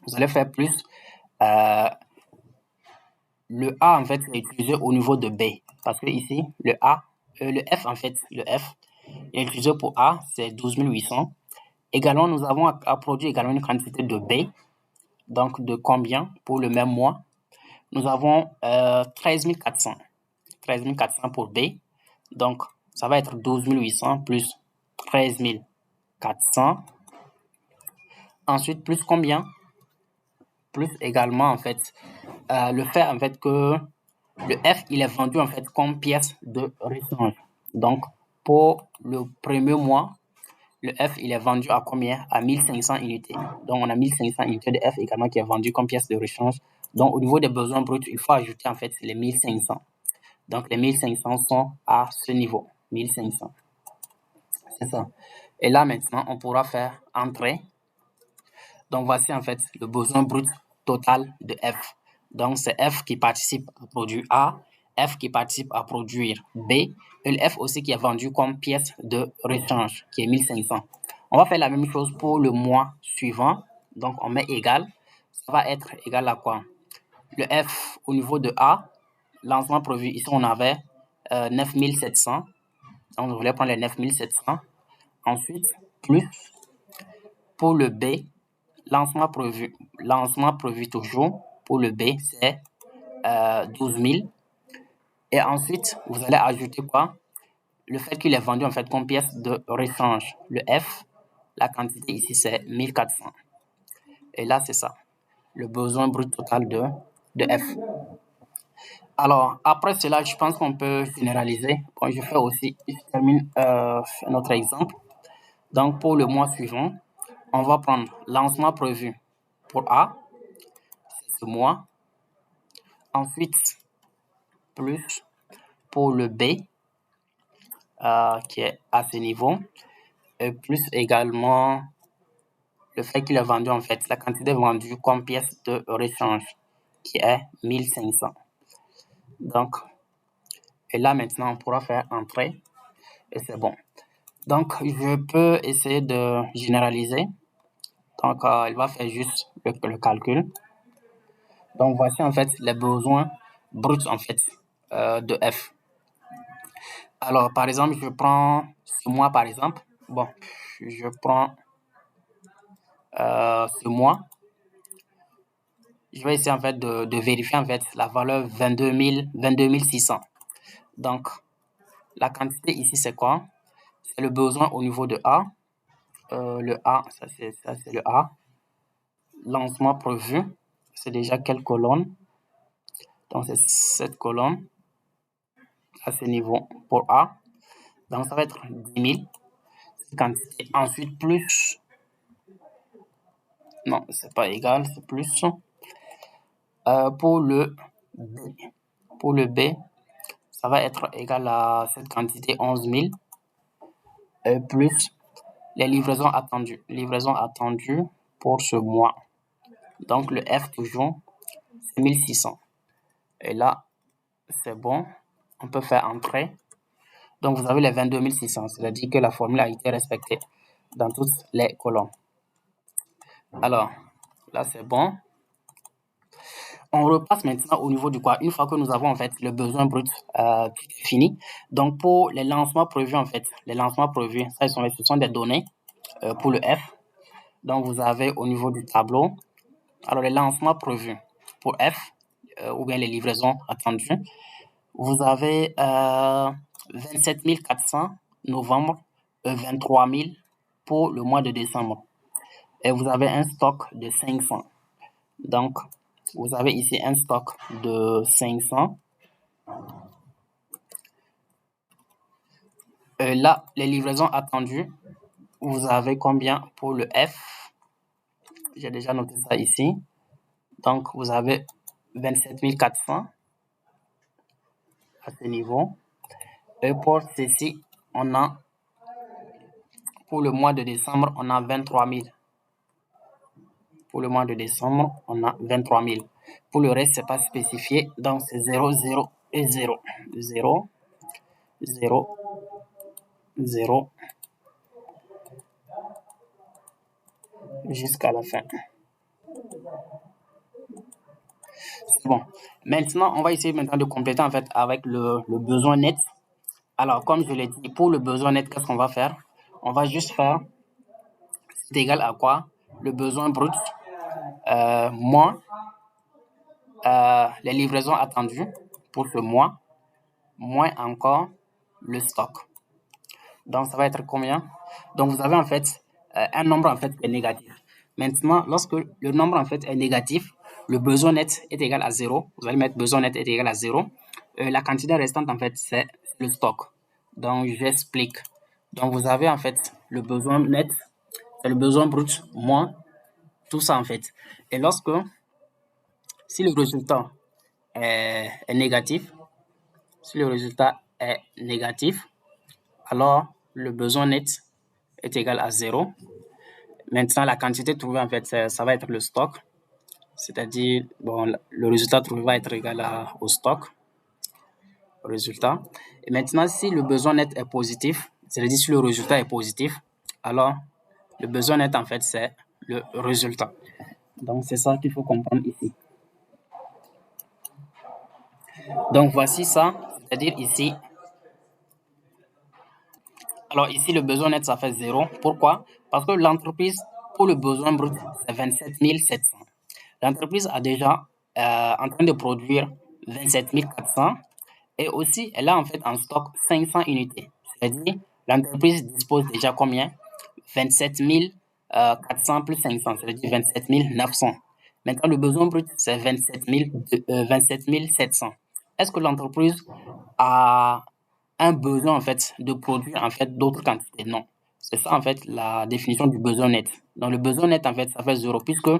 A: vous allez faire plus. Le A, en fait, est utilisé au niveau de B. Parce que ici, le A, le F, en fait, le F est utilisé pour A, c'est 12 800. Également, nous avons à produire également une quantité de B. Donc, de combien pour le même mois? Nous avons 13 400. 13 400 pour B. Donc, ça va être 12 800 plus 13 400. Ensuite, plus combien? Plus également, en fait, le fait, en fait, que le F, il est vendu, en fait, comme pièce de rechange. Donc, pour le premier mois, le F, il est vendu à combien? À 1500 unités. Donc, on a 1500 unités de F également qui est vendu comme pièce de rechange. Donc, au niveau des besoins bruts, il faut ajouter, en fait, les 1500. Donc, les 1500 sont à ce niveau. 1500. C'est ça. Et là, maintenant, on pourra faire entrer. Donc, voici, en fait, le besoin brut total de F. Donc, c'est F qui participe à produire A, F qui participe à produire B, et le F aussi qui est vendu comme pièce de rechange, qui est 1500. On va faire la même chose pour le mois suivant. Donc, on met égal. Ça va être égal à quoi? Le F au niveau de A, lancement prévu, ici on avait 9700. Donc, je voulais prendre les 9700. Ensuite, plus pour le B, lancement prévu toujours. Pour le B, c'est 12 000. Et ensuite, vous allez ajouter quoi? Le fait qu'il est vendu en fait comme pièce de rechange. Le F, la quantité ici, c'est 1400. Et là, c'est ça. Le besoin brut total de F. Alors, après cela, je pense qu'on peut généraliser. Bon, je termine notre exemple. Donc, pour le mois suivant, on va prendre lancement prévu pour A, ce mois. Ensuite, plus pour le B, qui est à ce niveau. Et plus également le fait qu'il est vendu, en fait, la quantité vendue comme pièce de rechange, qui est 1500. Donc, et là, maintenant, on pourra faire entrer. Et c'est bon. Donc, je peux essayer de généraliser. Donc, il va faire juste le calcul. Donc, voici en fait les besoins bruts en fait de F. Alors, par exemple, je prends ce mois, par exemple. Bon, je prends ce mois. Je vais essayer en fait de vérifier en fait la valeur 22 600. Donc, la quantité ici, c'est quoi? C'est le besoin au niveau de A. Le A, ça c'est le A. Lancement prévu, c'est déjà quelle colonne? Donc, c'est cette colonne à ce niveau pour A. Donc, ça va être 10 000. Quantité. Ensuite, plus. Non, c'est pas égal, c'est plus. Pour le B. Pour le B, ça va être égal à cette quantité 11 000. Plus les livraisons attendues. Livraisons attendues pour ce mois. Donc, le F toujours, c'est 1600. Et là, c'est bon. On peut faire entrer. Donc, vous avez les 22 600. C'est-à-dire que la formule a été respectée dans toutes les colonnes. Alors, là, c'est bon. On repasse maintenant au niveau du quoi. Une fois que nous avons en fait le besoin brut tout est fini. Donc pour les lancements prévus en fait, les lancements prévus, ça ce sont des données pour le F. Donc vous avez au niveau du tableau, alors les lancements prévus pour F ou bien les livraisons attendues. Vous avez 27 400 novembre, 23 000 pour le mois de décembre. Et vous avez un stock de 500. Donc, vous avez ici un stock de 500. Là, les livraisons attendues, vous avez combien pour le F? J'ai déjà noté ça ici. Donc, vous avez 27 400 à ce niveau. Et pour ceci, on a, pour le mois de décembre, on a 23 000. Pour le mois de décembre, on a 23 000. Pour le reste, ce n'est pas spécifié. Donc, c'est 0, 0 et 0. 0, 0, 0. Jusqu'à la fin. C'est bon. Maintenant, on va essayer maintenant de compléter en fait avec le besoin net. Alors, comme je l'ai dit, pour le besoin net, qu'est-ce qu'on va faire? On va juste faire, c'est égal à quoi? Le besoin brut moins les livraisons attendues pour ce mois, moins encore le stock. Donc, ça va être combien? Donc, vous avez en fait un nombre en fait qui est négatif. Maintenant, lorsque le nombre en fait est négatif, le besoin net est égal à 0. Vous allez mettre besoin net est égal à 0. La quantité restante en fait, c'est le stock. Donc, j'explique. Donc, vous avez en fait le besoin net, c'est le besoin brut moins tout ça en fait. Et lorsque, si le résultat est négatif, si le résultat est négatif, alors le besoin net est égal à 0. Maintenant, la quantité trouvée, en fait, ça va être le stock. C'est-à-dire, bon, le résultat trouvé va être égal au stock. Résultat. Et maintenant, si le besoin net est positif, c'est-à-dire si le résultat est positif, alors le besoin net, en fait, c'est le résultat. Donc, c'est ça qu'il faut comprendre ici. Donc, voici ça. C'est-à-dire ici, alors ici, le besoin net, ça fait 0. Pourquoi? Parce que l'entreprise, pour le besoin brut, c'est 27 700. L'entreprise a déjà en train de produire 27 400 et aussi, elle a en fait en stock 500 unités. C'est-à-dire, l'entreprise dispose déjà combien? 27 400 plus 500, c'est-à-dire 27 900. Maintenant, le besoin brut, c'est 27 700. Est-ce que l'entreprise a un besoin en fait de produire en fait d'autres quantités? Non. C'est ça en fait la définition du besoin net. Donc le besoin net en fait ça fait 0 puisque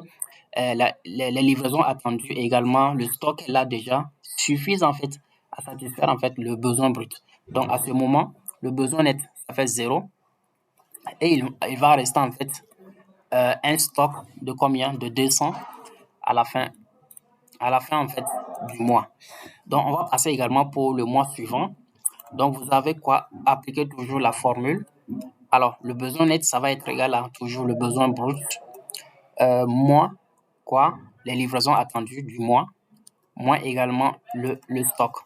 A: les livraisons attendues et également le stock là déjà suffisent en fait à satisfaire en fait le besoin brut. Donc à ce moment le besoin net ça fait 0 et il va rester en fait un stock de combien? De 200 à la fin en fait du mois. Donc on va passer également pour le mois suivant. Donc, vous avez quoi? Appliquer toujours la formule. Alors, le besoin net, ça va être égal à toujours le besoin brut moins quoi? Les livraisons attendues du mois, moins également le stock.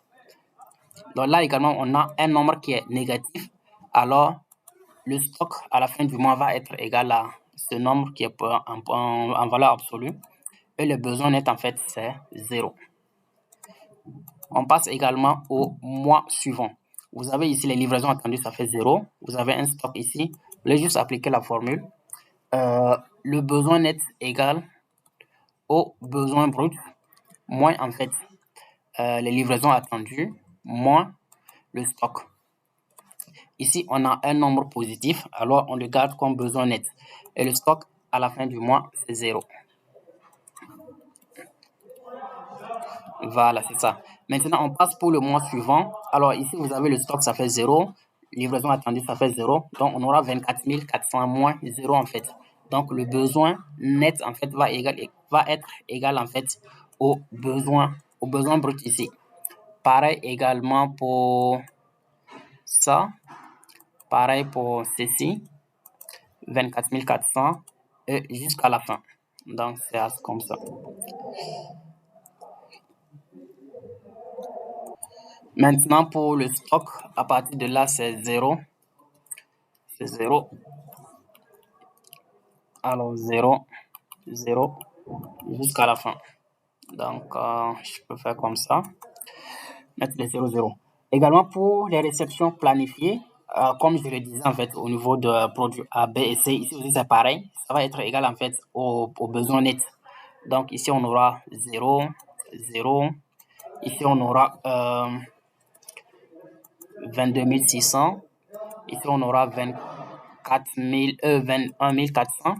A: Donc là également, on a un nombre qui est négatif. Alors, le stock à la fin du mois va être égal à ce nombre qui est en valeur absolue. Et le besoin net, en fait, c'est 0. On passe également au mois suivant. Vous avez ici les livraisons attendues, ça fait 0. Vous avez un stock ici. Vous voulez juste appliquer la formule. Le besoin net égale au besoin brut, moins en fait les livraisons attendues, moins le stock. Ici, on a un nombre positif, alors on le garde comme besoin net. Et le stock à la fin du mois, c'est 0. Voilà, c'est ça. Maintenant, on passe pour le mois suivant. Alors ici, vous avez le stock, ça fait 0. Livraison attendue, ça fait 0. Donc, on aura 24 400 moins 0 en fait. Donc, le besoin net, en fait, va être égal, en fait, au besoin brut ici. Pareil également pour ça. Pareil pour ceci. 24 400 et jusqu'à la fin. Donc, c'est comme ça. Maintenant, pour le stock, à partir de là, c'est 0. C'est 0. Alors, 0, 0, jusqu'à la fin. Donc, je peux faire comme ça. Mettre les 0, 0. Également, pour les réceptions planifiées, comme je le disais, en fait, au niveau de produits A, B et C, ici aussi, c'est pareil. Ça va être égal, en fait, aux besoins nets. Donc, ici, on aura 0, 0. Ici, on aura 22 600. Ici, on aura 21 400,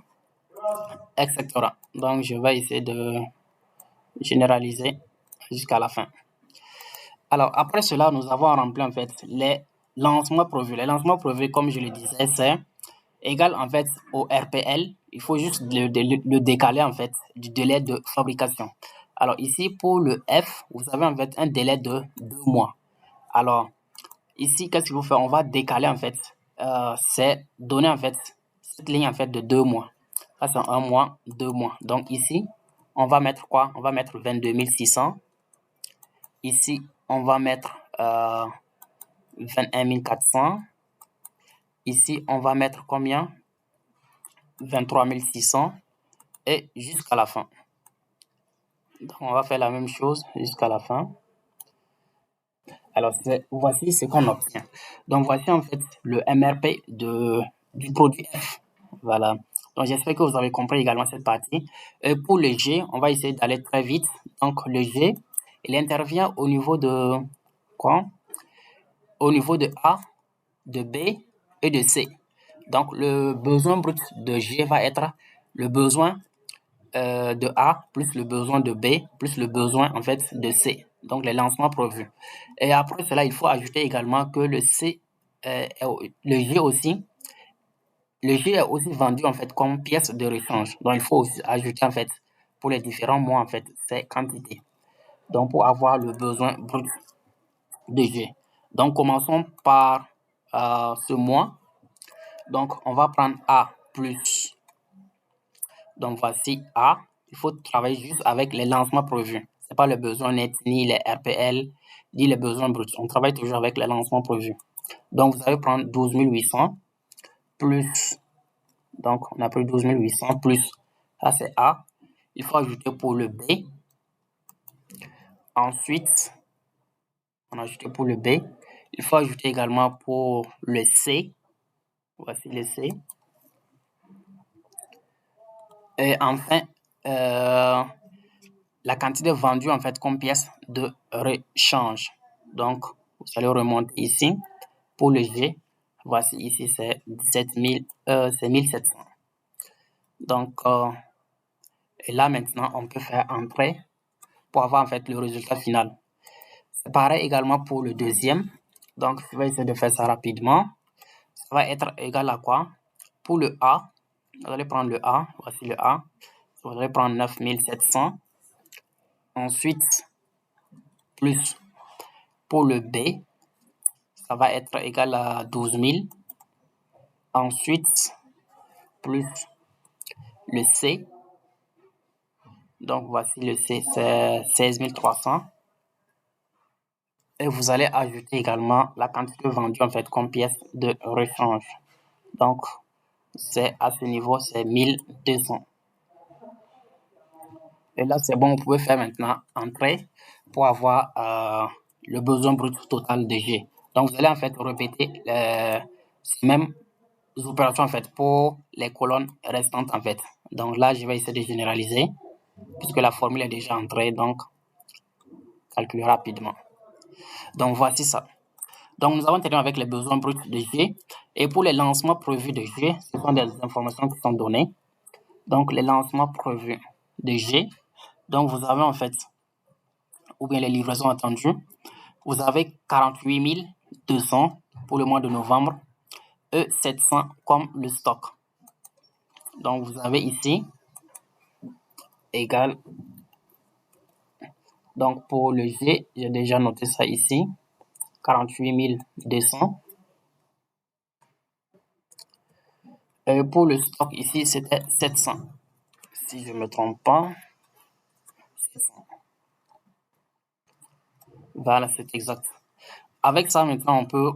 A: etc. Donc, je vais essayer de généraliser jusqu'à la fin. Alors, après cela, nous avons rempli en fait les lancements prévus. Les lancements prévus, comme je le disais, c'est égal en fait au RPL. Il faut juste le décaler en fait du délai de fabrication. Alors ici, pour le F, vous avez en fait un délai de 2 mois. Alors, ici, qu'est-ce qu'il faut faire? On va décaler en fait, c'est donner en fait cette ligne en fait de 2 mois. Ça, c'est 1 mois, 2 mois. Donc ici, on va mettre quoi? On va mettre 22 600. Ici, on va mettre 21 400. Ici, on va mettre combien? 23 600. Et jusqu'à la fin. Donc, on va faire la même chose jusqu'à la fin. Alors, voici ce qu'on obtient. Donc, voici en fait le MRP du produit F. Voilà. Donc, j'espère que vous avez compris également cette partie. Et pour le G, on va essayer d'aller très vite. Donc, le G, il intervient au niveau de quoi? Au niveau de A, de B et de C. Donc, le besoin brut de G va être le besoin de A plus le besoin de B plus le besoin en fait de C. Donc, les lancements prévus. Et après cela, il faut ajouter également que le C, le G aussi, le G est aussi vendu en fait comme pièce de rechange. Donc, il faut aussi ajouter en fait pour les différents mois en fait ces quantités. Donc, pour avoir le besoin brut de G. Donc, commençons par ce mois. Donc, on va prendre A plus. Donc, voici A. Il faut travailler juste avec les lancements prévus. Ce n'est pas le besoin net, ni les RPL, ni les besoins bruts. On travaille toujours avec les lancements prévus. Donc, vous allez prendre 12 800 plus. Donc, on a pris 12 800 plus. Ça, c'est A. Il faut ajouter pour le B. Ensuite, on a ajouté pour le B. Il faut ajouter également pour le C. Voici le C. Et enfin, la quantité vendue en fait comme pièce de rechange. Donc, vous allez remonter ici. Pour le G, voici ici, c'est 1700. Donc, et là maintenant, on peut faire entrer pour avoir en fait le résultat final. C'est pareil également pour le deuxième. Donc, je vais essayer de faire ça rapidement. Ça va être égal à quoi? Pour le A, vous allez prendre le A. Voici le A. Vous allez prendre 9700. Ensuite, plus pour le B, ça va être égal à 12 000. Ensuite, plus le C. Donc, voici le C, c'est 16 300. Et vous allez ajouter également la quantité vendue en fait comme pièce de rechange. Donc, c'est à ce niveau, c'est 1200. Et là, c'est bon, vous pouvez faire maintenant entrer pour avoir le besoin brut total de G. Donc, vous allez en fait répéter ces mêmes opérations en fait pour les colonnes restantes en fait. Donc là, je vais essayer de généraliser puisque la formule est déjà entrée, donc calculer rapidement. Donc voici ça. Donc nous avons terminé avec les besoins bruts de G. Et pour les lancements prévus de G, ce sont des informations qui sont données. Donc les lancements prévus de G. Donc vous avez en fait, ou bien les livraisons attendues, vous avez 48 200 pour le mois de novembre et 700 comme le stock. Donc vous avez ici égal. Donc pour le G, j'ai déjà noté ça ici. 48 200. Et pour le stock ici, c'était 700. Si je ne me trompe pas. 700. Voilà, c'est exact. avec ça, maintenant, on peut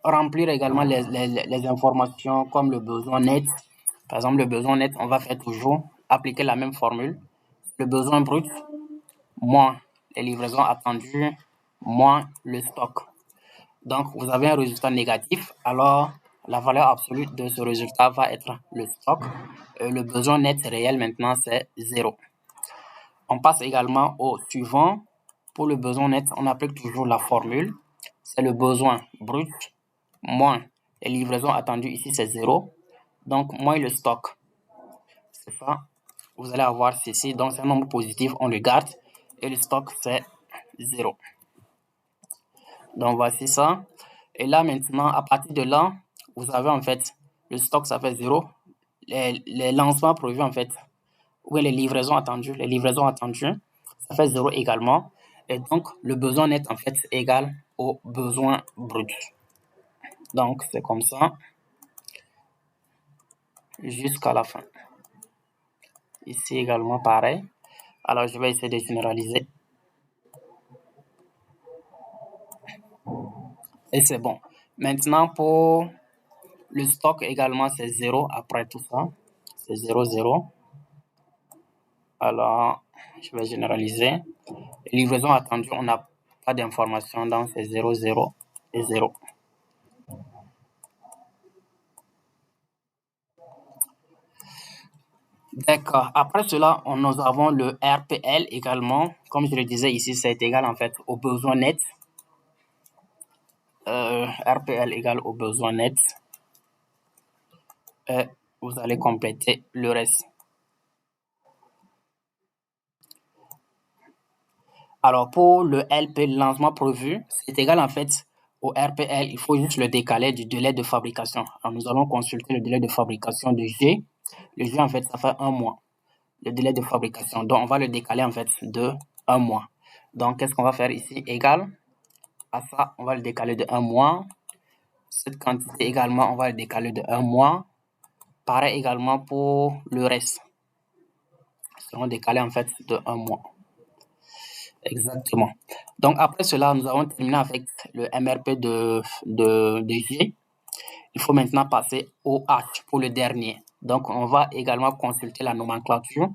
A: remplir également les informations comme le besoin net. Par exemple, le besoin net, on va faire toujours appliquer la même formule. Le besoin brut moins les livraisons attendues moins le stock. Donc, vous avez un résultat négatif, alors la valeur absolue de ce résultat va être le stock. Le besoin net réel maintenant, c'est 0. On passe également au suivant. Pour le besoin net, on applique toujours la formule. C'est le besoin brut moins les livraisons attendues, ici c'est 0. Donc, moins le stock. C'est ça. Vous allez avoir ceci. Donc, c'est un nombre positif, on le garde. Et le stock, c'est 0. Donc, voici ça. Et là, maintenant, à partir de là, vous avez en fait le stock, ça fait 0. Les lancements prévus, en fait, ou les livraisons attendues, ça fait 0 également. Et donc, le besoin net, en fait, est égal au besoin brut. Donc, c'est comme ça jusqu'à la fin. Ici également, pareil. Alors, je vais essayer de généraliser. Et c'est bon. Maintenant, pour le stock également, c'est 0 après tout ça. C'est 0, 0. Alors, je vais généraliser. Les livraisons attendues, on n'a pas d'informations, donc c'est 0, 0 et 0. D'accord. Après cela, nous avons le RPL également. Comme je le disais ici, c'est égal en fait au besoin net. RPL égale au besoin net. Et vous allez compléter le reste. Alors, pour le LP, le lancement prévu, c'est égal en fait au RPL. Il faut juste le décaler du délai de fabrication. Alors, nous allons consulter le délai de fabrication de G. Le G, en fait, ça fait 1 mois. Le délai de fabrication. Donc, on va le décaler en fait de 1 mois. Donc, qu'est-ce qu'on va faire ici? Égal à ça, on va le décaler de 1 mois. Cette quantité également, on va le décaler de 1 mois. Pareil également pour le reste. Seront décalés en fait de 1 mois. Exactement. Donc, après cela, nous avons terminé avec le MRP de G. Il faut maintenant passer au H pour le dernier. Donc, on va également consulter la nomenclature.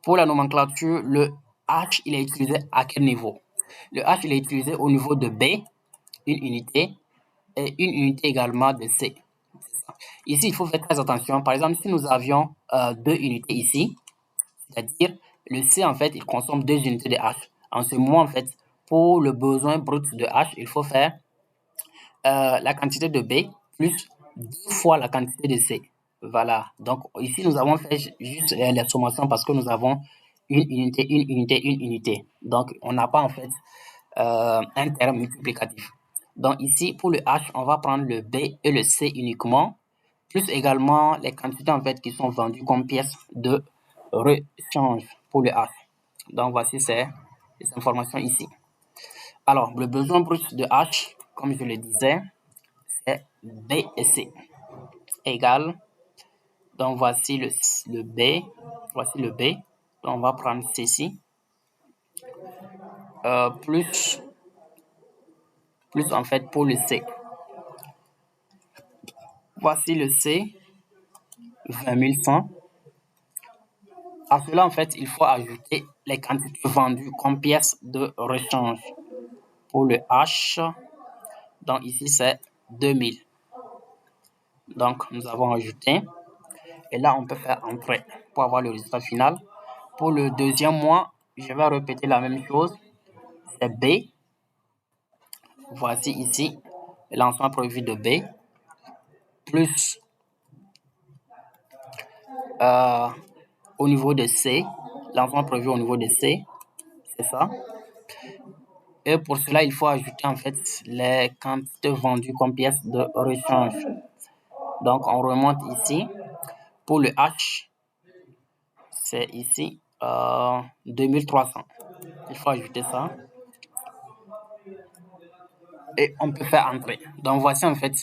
A: Pour la nomenclature, le H, il est utilisé à quel niveau? Le H, il est utilisé au niveau de B, une unité, et une unité également de C. Ici, il faut faire très attention. Par exemple, si nous avions 2 unités ici, c'est-à-dire le C, en fait, il consomme 2 unités de H. En ce moment, en fait, pour le besoin brut de H, il faut faire la quantité de B plus 2 fois la quantité de C. Voilà. Donc, ici, nous avons fait juste les sommations parce que nous avons une unité, une unité, une unité. Donc, on n'a pas, en fait, un terme multiplicatif. Donc, ici, pour le H, on va prendre le B et le C uniquement, plus également les quantités, en fait, qui sont vendues comme pièces de rechange pour le H. Donc, voici les informations ici. Alors, le besoin brut de H, comme je le disais, c'est B et C égale. Donc, voici le B. Voici le B. Donc, on va prendre ceci. Plus en fait pour le C. Voici le C. 20 100. À cela, en fait, il faut ajouter les quantités vendues comme pièces de rechange. Pour le H, donc ici, c'est 2000. Donc, nous avons ajouté. Et là, on peut faire entrer pour avoir le résultat final. Pour le deuxième mois, je vais répéter la même chose. C'est B. Voici ici le lancement prévu de B. Plus au niveau de C. Lancement prévu au niveau de C. C'est ça. Et pour cela, il faut ajouter en fait les quantités vendues comme pièces de rechange. Donc, on remonte ici. Pour le H, c'est ici 2300. Il faut ajouter ça. Et on peut faire entrer. Donc, voici en fait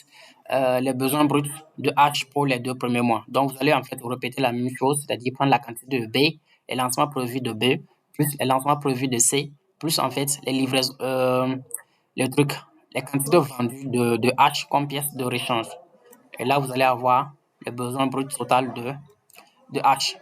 A: les besoins bruts de H pour les 2 premiers mois. Donc, vous allez en fait répéter la même chose, c'est-à-dire prendre la quantité de B, les lancements prévus de B, plus les lancements prévus de C, plus en fait les livraisons, le truc, les quantités vendues de H comme pièce de rechange. Et là, vous allez avoir le besoin brut total de H.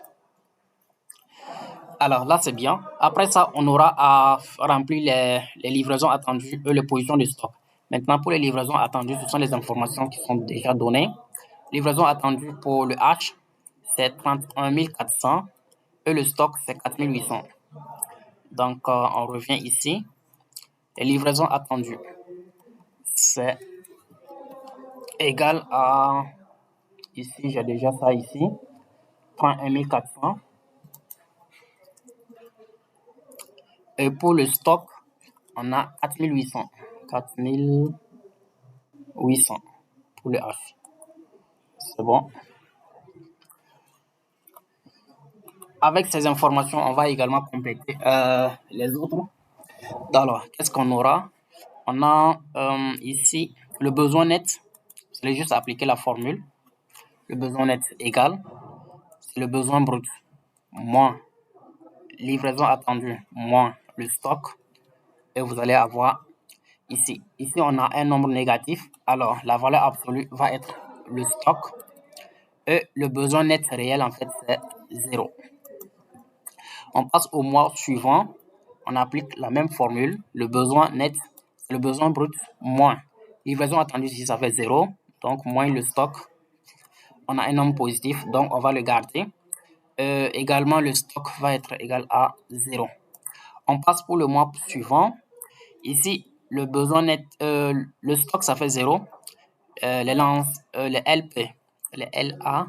A: Alors là, c'est bien. Après ça, on aura à remplir les livraisons attendues et les positions de stock. Maintenant, pour les livraisons attendues, ce sont les informations qui sont déjà données. Livraison attendue pour le H, c'est 31 400 et le stock, c'est 4 800. Donc, on revient ici. Les livraisons attendues, c'est égal à, ici, j'ai déjà ça ici, 31 400. Et pour le stock, on a 4 800. 4 800 pour le H. C'est bon. Avec ces informations, on va également compléter les autres. Alors, qu'est-ce qu'on aura? On a ici le besoin net. Vous allez juste appliquer la formule. Le besoin net égal, c'est le besoin brut, moins livraison attendue, moins le stock. Et vous allez avoir ici. Ici, on a un nombre négatif. Alors, la valeur absolue va être le stock. Et le besoin net réel, en fait, c'est 0. On passe au mois suivant. On applique la même formule. Le besoin net, c'est le besoin brut, moins livraison attendue, ici, ça fait 0. Donc, moins le stock. On a un nombre positif, donc on va le garder. Également, le stock va être égal à 0. On passe pour le mois suivant. Ici, le besoin net, le stock, ça fait 0. Les LP, les LA,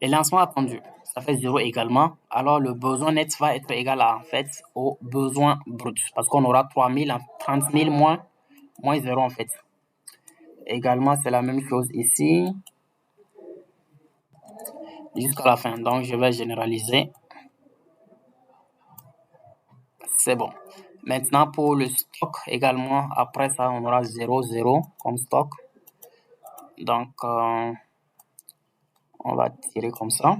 A: les lancements attendus, ça fait 0 également. Alors, le besoin net va être égal à, en fait, au besoin brut. Parce qu'on aura 30 000 moins 0, en fait. Également, c'est la même chose ici. Jusqu'à la fin. Donc, je vais généraliser. C'est bon. Maintenant, pour le stock également, après ça, on aura 0, 0 comme stock. Donc, on va tirer comme ça.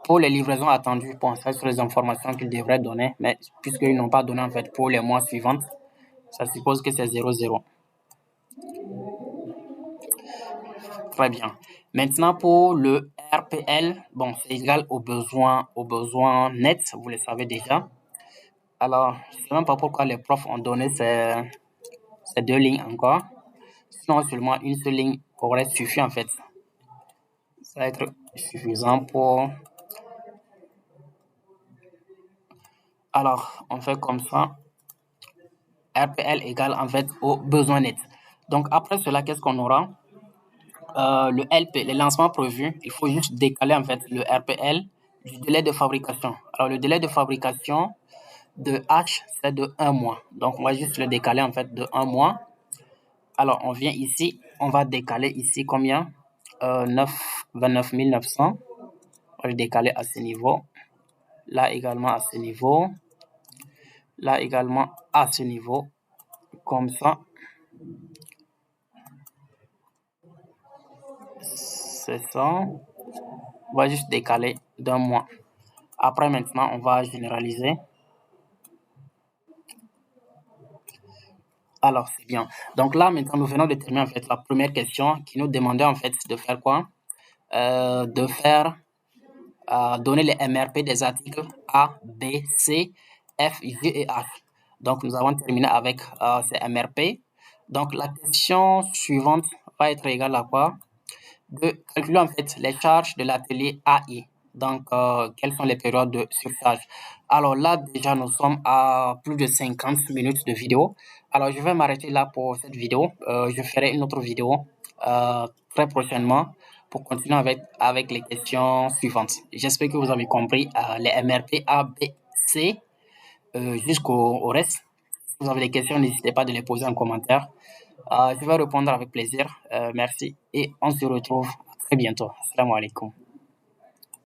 A: Pour les livraisons attendues, bon, ça sur les informations qu'ils devraient donner, mais puisqu'ils n'ont pas donné en fait pour les mois suivants, ça suppose que c'est 0, 0. Très bien. Maintenant, pour le RPL, bon, c'est égal au besoin net, vous le savez déjà. Alors, je ne sais même pas pourquoi les profs ont donné ces deux lignes encore. Sinon, seulement une seule ligne aurait suffi en fait. Ça va être suffisant pour... Alors, on fait comme ça. RPL égale en fait au besoin net. Donc, après cela, qu'est-ce qu'on aura? Le LP, les lancements prévus, il faut juste décaler en fait le RPL du délai de fabrication. Alors, le délai de fabrication de H, c'est de 1 mois. Donc, on va juste le décaler en fait de 1 mois. Alors, on vient ici, on va décaler ici combien? 29 900. On va le décaler à ce niveau. Là également à ce niveau. Là également à ce niveau. Comme ça. C'est ça. On va juste décaler d'un mois. Après, maintenant, on va généraliser. Alors, c'est bien. Donc là, maintenant, nous venons de terminer en fait la première question qui nous demandait en fait de faire quoi? De faire donner les MRP des articles A, B, C, F, G et H. Donc, nous avons terminé avec ces MRP. Donc, la question suivante va être égale à quoi? De calculer en fait les charges de l'atelier AI. Donc, quelles sont les périodes de surcharge? Alors là, déjà, nous sommes à plus de 50 minutes de vidéo. Alors, je vais m'arrêter là pour cette vidéo. Je ferai une autre vidéo très prochainement pour continuer avec les questions suivantes. J'espère que vous avez compris les MRP A, B, C jusqu'au reste. Si vous avez des questions, n'hésitez pas de les poser en commentaire. Je vais répondre avec plaisir. Merci et on se retrouve très bientôt. Assalamu alaikum.